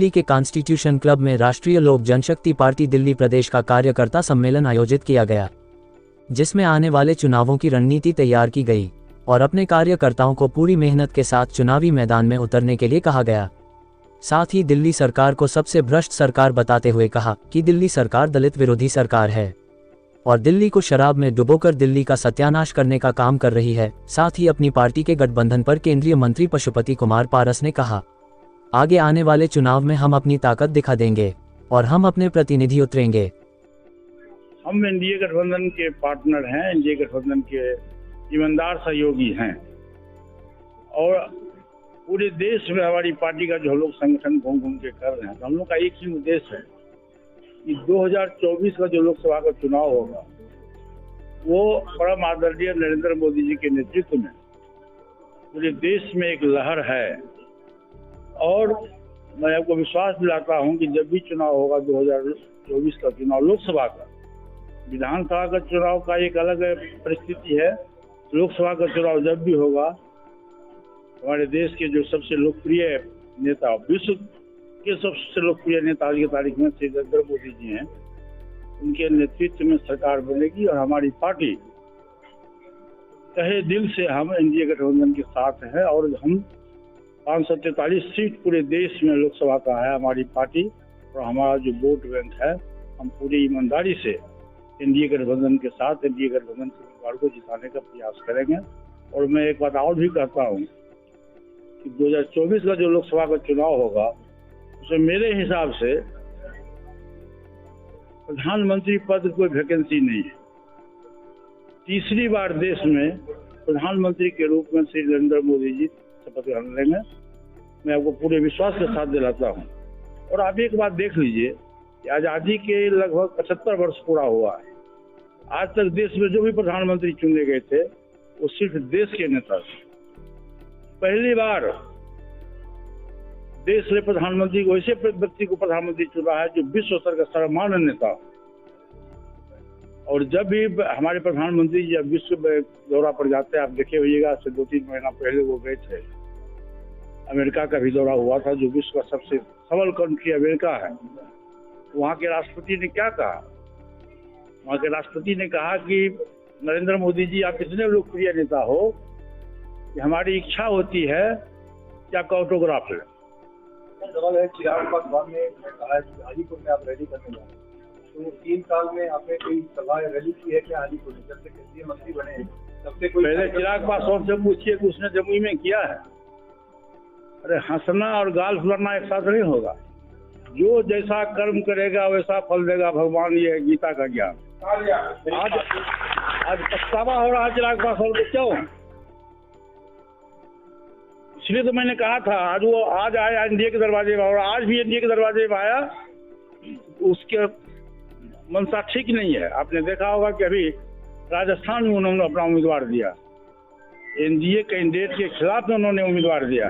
दिल्ली के constitution club में राष्ट्रीय लोक जनशक्ति पार्टी दिल्ली प्रदेश का कार्यकर्ता सम्मेलन आयोजित किया गया, जिसमें आने वाले चुनावों की रणनीति तैयार की गई और अपने कार्यकर्ताओं को पूरी मेहनत के साथ चुनावी मैदान में उतरने के लिए कहा गया। साथ ही दिल्ली सरकार को सबसे भ्रष्ट सरकार बताते हुए कहा कि दिल्ली सरकार दलित विरोधी सरकार है और दिल्ली को शराब में डुबोकर दिल्ली का सत्यानाश करने का काम कर रही है। साथ ही अपनी पार्टी के गठबंधन पर केंद्रीय मंत्री पशुपति कुमार पारस ने कहा, आगे आने वाले चुनाव में हम अपनी ताकत दिखा देंगे और हम अपने प्रतिनिधि उतरेंगे। हम एनडीए गठबंधन के पार्टनर हैं, एनडीए गठबंधन के ईमानदार सहयोगी हैं और पूरे देश में हमारी पार्टी का जो हम लोग संगठन घूम घूम के कर रहे हैं, तो हम लोग का एक ही उद्देश्य है कि 2024 का जो लोकसभा का चुनाव होगा वो परम आदरणीय नरेंद्र मोदी जी के नेतृत्व में पूरे देश में एक लहर है। और मैं आपको विश्वास दिलाता हूं कि जब भी चुनाव होगा 2024 का चुनाव लोकसभा का, विधानसभा का चुनाव का एक अलग परिस्थिति है, लोकसभा का चुनाव जब भी होगा हमारे देश के जो सबसे लोकप्रिय नेता, विश्व के सबसे लोकप्रिय नेता आज की तारीख में श्री नरेंद्र मोदी जी हैं, उनके नेतृत्व में सरकार बनेगी और हमारी पार्टी तहे दिल से हम एनडीए गठबंधन के साथ है और हम 543 सीट पूरे देश में लोकसभा का है हमारी पार्टी और हमारा जो वोट बैंक है, हम पूरी ईमानदारी से एनडीए गठबंधन के साथ एनडीए गठबंधन के उम्मीदवार को जिताने का प्रयास करेंगे। और मैं एक बात और भी कहता हूँ कि 2024 का जो लोकसभा का चुनाव होगा उसमें मेरे हिसाब से प्रधानमंत्री पद कोई वैकेंसी नहीं है। तीसरी बार देश में प्रधानमंत्री के रूप में श्री नरेंद्र मोदी जी शपथ ग्रहण लेंगे, मैं आपको पूरे विश्वास के साथ दिलाता हूँ। और आप एक बात देख लीजिए कि आज़ादी के लगभग 75 वर्ष पूरा हुआ है, आज तक देश में जो भी प्रधानमंत्री चुने गए थे वो सिर्फ देश के नेता थे। पहली बार देश ने प्रधानमंत्री को, ऐसे व्यक्ति को प्रधानमंत्री चुना है जो विश्व स्तर का सर्वमान्य नेता। और जब भी हमारे प्रधानमंत्री जब विश्व दौरा पर जाते हैं, आप देखे होइएगा, से 2-3 महीना पहले वो गए थे, अमेरिका का भी दौरा हुआ था जो विश्व का सबसे सबल कंट्री अमेरिका है। वहाँ के राष्ट्रपति ने क्या कहा? वहाँ के राष्ट्रपति ने कहा कि नरेंद्र मोदी जी, आप इतने लोकप्रिय नेता हो कि हमारी इच्छा होती है कि आपका ऑटोग्राफ लें। सवाल है, चिराग पासवान ने कहा है कि हाजीपुर में आप रैली करने जा रहे हैं, तो 3 साल में आपने कोई सभा रैली की है क्या हाजीपुर में? जब से केंद्रीय मंत्री बने तब से कोई? पहले चिराग पासवान से पूछिए कि उसने जमुई में किया है। अरे हंसना और गाल फुलाना एक साथ नहीं होगा। जो जैसा कर्म करेगा वैसा फल देगा भगवान, ये है गीता का ज्ञान। आज पछतावा हो रहा चिराग पासवान को, क्यों? इसलिए तो मैंने कहा था आज आया एनडीए के दरवाजे में, और आज भी एनडीए के दरवाजे में आया, उसके मनसा ठीक नहीं है। आपने देखा होगा कि अभी राजस्थान में उन्होंने अपना उम्मीदवार दिया, एनडीए कैंडिडेट के खिलाफ में उन्होंने उम्मीदवार दिया।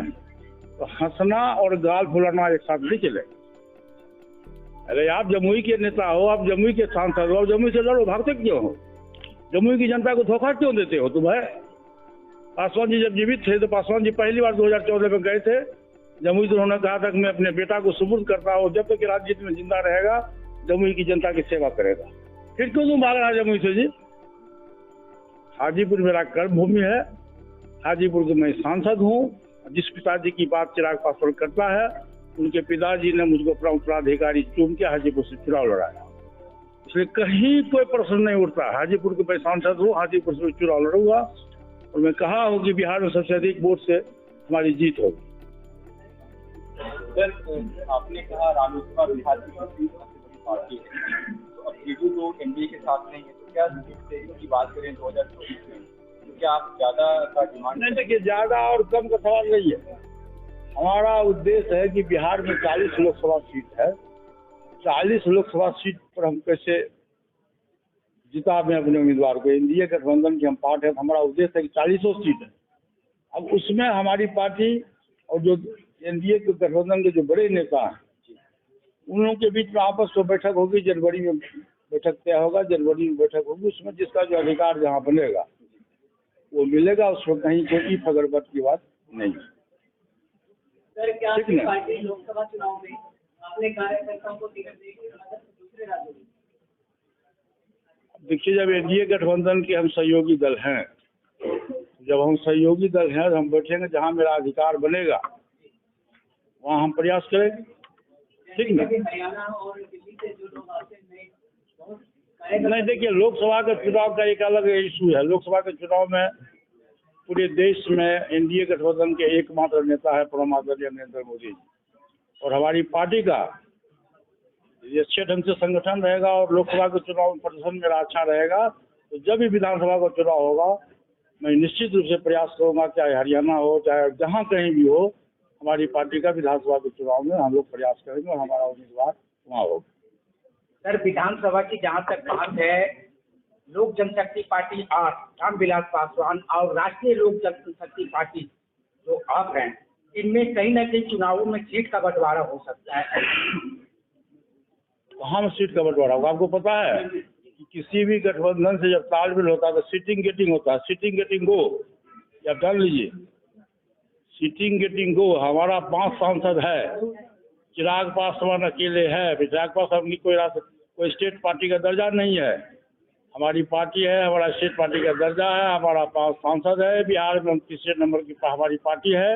तो हंसना और गाल फुलाना एक साथ नहीं चले। अरे आप जमुई के नेता हो, आप जमुई के सांसद हो, जमुई से लड़ो, भागते क्यों हो? जमुई की जनता को धोखा क्यों देते हो तुम? है पासवान जी जब जीवित थे तो पासवान जी पहली बार 2014 में गए थे जमुई, तो उन्होंने कहा था कि मैं अपने बेटा को सुपुर्द करता हूँ, जब तक राजनीति में जिंदा रहेगा जमुई की जनता की सेवा करेगा। फिर क्यों तुम भाग रहा है जमुई से जी? हाजीपुर मेरा कर्म भूमि है, हाजीपुर के मैं सांसद हूँ। जिस पिताजी की बात चिराग पासवान करता है, उनके पिताजी ने मुझको अपना उत्तराधिकारी चुन के हाजीपुर से चुनाव लड़ाया, इसलिए कहीं कोई प्रश्न नहीं उठता। हाजीपुर के मैं सांसद हूँ, हाजीपुर से चुनाव लड़ूंगा और मैं कहा हूँ कि बिहार में सबसे अधिक वोट से हमारी जीत होगी। आपने कहा रालोसपा बिहार की सबसे बड़ी पार्टी है, तो अब ये जो एनडीए के साथ नहीं है, तो क्या सीट की बात करें 2024 में, तो क्या आप ज्यादा का डिमांड? नहीं, देखिए ज्यादा और कम का सवाल नहीं है। हमारा उद्देश्य है कि बिहार में 40 लोकसभा सीट है, 40 लोकसभा सीट पर हम कैसे जिता में अपने उम्मीदवार को। एनडीए गठबंधन के हम पार्ट है, हमारा उद्देश्य है कि 40 सीट है। अब उसमें हमारी पार्टी और जो एनडीए के गठबंधन के जो बड़े नेता हैं, उन लोगों के बीच में आपस में बैठक होगी, जनवरी में बैठक तय होगा, जनवरी में बैठक होगी, उसमें जिसका जो अधिकार जहाँ बनेगा वो मिलेगा, उसमें कहीं कोई फगड़बत की बात नहीं। सर, क्या आपकी पार्टी लोकसभा चुनाव में अपने कार्यकर्ताओं को टिकट देंगे अगर दूसरे राज्यों में? देखिए, जब एनडीए गठबंधन के हम सहयोगी दल हैं, जब हम सहयोगी दल हैं तो हम बैठेंगे, जहां मेरा अधिकार बनेगा वहां हम प्रयास करेंगे, ठीक ना। हरियाणा और दिल्ली से जो लोग आते हैं नहीं, देखिए, लोकसभा के चुनाव का एक अलग इशू है। लोकसभा के चुनाव में पूरे देश में एनडीए गठबंधन के एकमात्र नेता है परम आदरणीय नरेंद्र मोदी जी, और हमारी पार्टी का ये अच्छे ढंग से संगठन रहेगा और लोकसभा के चुनाव में प्रदर्शन मेरा अच्छा रहेगा। तो जब भी विधानसभा का चुनाव होगा, मैं निश्चित रूप से प्रयास करूंगा, चाहे हरियाणा हो चाहे जहां कहीं भी हो, हमारी पार्टी का विधानसभा के चुनाव में हम लोग प्रयास करेंगे और हमारा उम्मीदवार वहाँ होगा। सर, विधानसभा की जहां तक बात है, लोक जनशक्ति पार्टी रामविलास पासवान और राष्ट्रीय लोक जनशक्ति पार्टी जो आप हैं, इनमें कहीं न कहीं चुनावों में सीट का बंटवारा हो सकता है। कहाँ में सीट का बंटवारा होगा? आपको पता है कि किसी भी गठबंधन से जब तालमेल होता है तो सीटिंग गेटिंग होता है। सीटिंग गेटिंग गो, या जान लीजिए, सीटिंग गेटिंग गो। हमारा 5 सांसद है, चिराग पासवान अकेले है। चिराग पासवान की कोई स्टेट पार्टी का दर्जा नहीं है। हमारी पार्टी है, हमारा स्टेट पार्टी का दर्जा है, हमारा 5 सांसद है। बिहार में हम तीसरे नंबर की हमारी पार्टी है।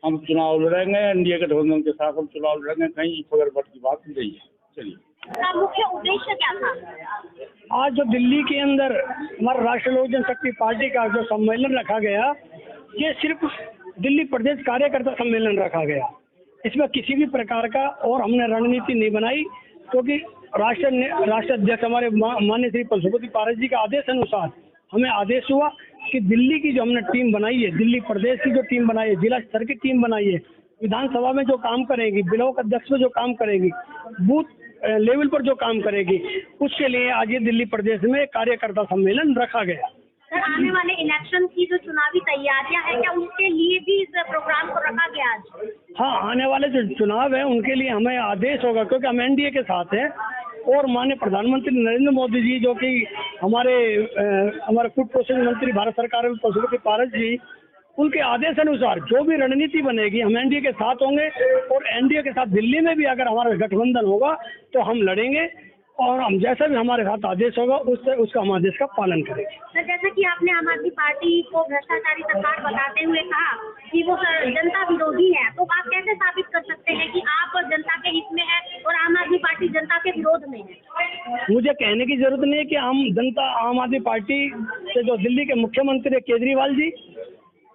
हम चुनाव लड़ेंगे, एनडीए गठबंधन के साथ हम चुनाव लड़ेंगे, कहीं फगरबट की बात नहीं है। चलिए, मुख्य उद्देश्य क्या था? आज जो दिल्ली के अंदर हमारा राष्ट्रीय लोक जनशक्ति पार्टी का जो सम्मेलन रखा गया, ये सिर्फ दिल्ली प्रदेश कार्यकर्ता सम्मेलन रखा गया। इसमें किसी भी प्रकार का और हमने रणनीति नहीं बनाई, क्योंकि राष्ट्र अध्यक्ष हमारे माननीय श्री पशुपति पारस जी के आदेश अनुसार हमें आदेश हुआ कि दिल्ली की जो हमने टीम बनाई है, दिल्ली प्रदेश की जो टीम बनाई है, जिला स्तर की टीम बनाई है, विधानसभा में जो काम करेगी, ब्लॉक अध्यक्ष में जो काम करेगी, बूथ लेवल पर जो काम करेगी, उसके लिए आज ये दिल्ली प्रदेश में कार्यकर्ता सम्मेलन रखा गया। सर, आने वाले इलेक्शन की जो चुनावी तैयारियां हैं, क्या उसके लिए भी इस प्रोग्राम को रखा गया आज? हाँ, आने वाले जो चुनाव है उनके लिए हमें आदेश होगा, क्योंकि हम एनडीए के साथ हैं और माननीय प्रधानमंत्री नरेंद्र मोदी जी, जो कि हमारे फूड प्रोसेसिंग मंत्री भारत सरकार में पशुपति पारस जी, उनके आदेश अनुसार जो भी रणनीति बनेगी हम एनडीए के साथ होंगे, और एनडीए के साथ दिल्ली में भी अगर हमारा गठबंधन होगा तो हम लड़ेंगे, और हम जैसा भी हमारे साथ आदेश होगा उसका हम आदेश का पालन करेंगे। सर, जैसे कि आपने आम आदमी पार्टी को भ्रष्टाचारी सरकार बताते हुए कहा कि वो जनता विरोधी है, तो आप कैसे साबित कर सकते हैं कि आप जनता के हित में है और आम आदमी पार्टी जनता के विरोध में है? मुझे कहने की जरूरत नहीं है कि आम आदमी पार्टी से जो दिल्ली के मुख्यमंत्री है केजरीवाल जी,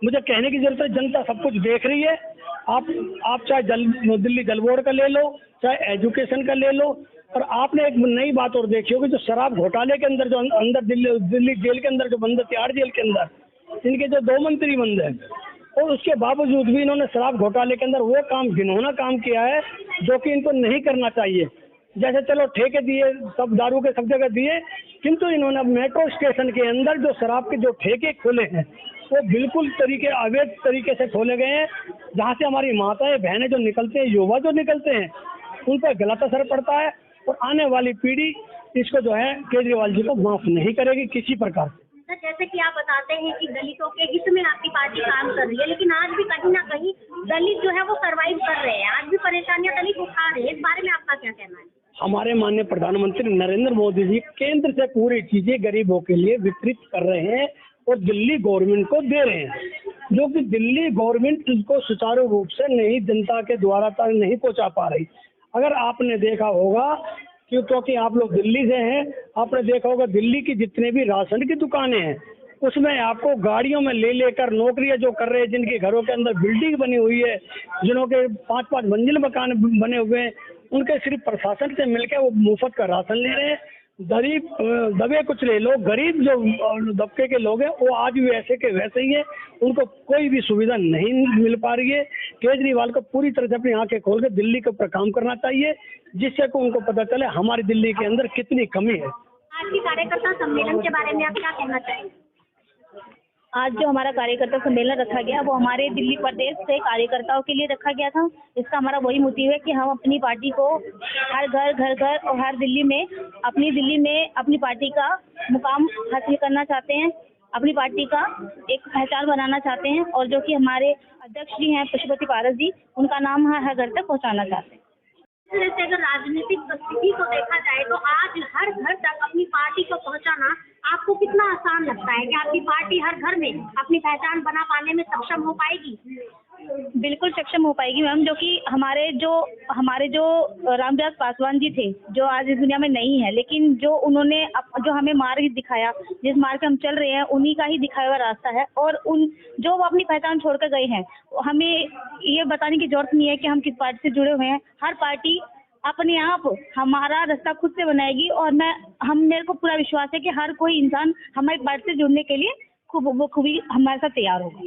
मुझे कहने की जरूरत है, जनता सब कुछ देख रही है। आप चाहे दिल्ली जल बोर्ड का ले लो, चाहे एजुकेशन का ले लो, और आपने एक नई बात और देखी होगी, जो शराब घोटाले के अंदर जो अंदर दिल्ली जेल के अंदर जो बंद, तिहाड़ जेल के अंदर इनके जो 2 मंत्री बंद हैं, और उसके बावजूद भी इन्होंने शराब घोटाले के अंदर वो काम घिनौना काम किया है जो कि इनको नहीं करना चाहिए। जैसे चलो ठेके दिए, सब दारू के सब जगह दिए, किंतु इन्होंने मेट्रो स्टेशन के अंदर जो शराब के जो ठेके खोले हैं वो बिल्कुल अवैध तरीके से खोले गए हैं, जहाँ से हमारी माताएं बहनें जो निकलते हैं, युवा जो निकलते हैं, उन पर गलत असर पड़ता है, और आने वाली पीढ़ी इसको जो है केजरीवाल जी को माफ नहीं करेगी किसी प्रकार से। सर, जैसे कि आप बताते हैं कि दलितों के हित में आपकी पार्टी काम कर रही है, लेकिन आज भी कहीं ना कहीं दलित जो है वो सर्वाइव कर रहे हैं, आज भी परेशानियां दलित उठा रहे हैं। इस बारे में आपका क्या कहना है? हमारे माननीय प्रधानमंत्री नरेंद्र मोदी जी केंद्र से पूरी चीजें गरीबों के लिए वितरित कर रहे हैं और दिल्ली गवर्नमेंट को दे रहे हैं, जो कि दिल्ली गवर्नमेंट इसको सुचारू रूप से नहीं जनता के द्वारा तक नहीं पहुंचा पा रही। अगर आपने देखा होगा, क्योंकि आप लोग दिल्ली से हैं, आपने देखा होगा दिल्ली की जितने भी राशन की दुकानें हैं उसमें आपको गाड़ियों में ले लेकर नौकरियां जो कर रहे हैं, जिनके घरों के अंदर बिल्डिंग बनी हुई है, जिनों के 5-5 मंजिल मकान बने हुए हैं, उनके सिर्फ प्रशासन से मिलकर वो मुफ्त का राशन ले रहे हैं। गरीब दबे कुचले लोग, गरीब जो दबके के लोग हैं, वो आज भी वैसे के वैसे ही है, उनको कोई भी सुविधा नहीं मिल पा रही है। केजरीवाल को पूरी तरह से अपनी आंखें खोल के दिल्ली के ऊपर काम करना चाहिए, जिससे को उनको पता चले हमारी दिल्ली के अंदर कितनी कमी है। आज की कार्यकर्ता सम्मेलन के बारे में आप क्या कहना चाहेंगे? आज जो हमारा कार्यकर्ता सम्मेलन रखा गया वो हमारे दिल्ली प्रदेश से कार्यकर्ताओं के लिए रखा गया था। इसका हमारा वही मोटिव है कि हम अपनी पार्टी को हर घर और हर दिल्ली में अपनी पार्टी का मुकाम हासिल करना चाहते हैं, अपनी पार्टी का एक पहचान बनाना चाहते हैं, और जो कि हमारे अध्यक्ष जी हैं पशुपति पारस जी, उनका नाम हर घर तक पहुँचाना चाहते हैं। तरह से अगर राजनीतिक स्थिति को देखा जाए तो आज हर घर तक अपनी पार्टी को पहुंचाना आपको कितना आसान लगता है कि आपकी पार्टी हर घर में अपनी पहचान बना पाने में सक्षम हो पाएगी? बिल्कुल सक्षम हो पाएगी मैम, जो कि हमारे जो रामविलास पासवान जी थे, जो आज इस दुनिया में नहीं है, लेकिन जो उन्होंने जो हमें मार्ग दिखाया, जिस मार्ग पे हम चल रहे हैं, उन्हीं का ही दिखाया हुआ रास्ता है। और जो वो अपनी पहचान छोड़कर गए हैं, हमें ये बताने की जरूरत नहीं है कि हम किस पार्टी से जुड़े हुए हैं। हर पार्टी अपने आप हमारा रास्ता खुद से बनाएगी, और मेरे को पूरा विश्वास है कि हर कोई इंसान हमारी पार्टी से जुड़ने के लिए खूबी हमारे साथ तैयार होगा।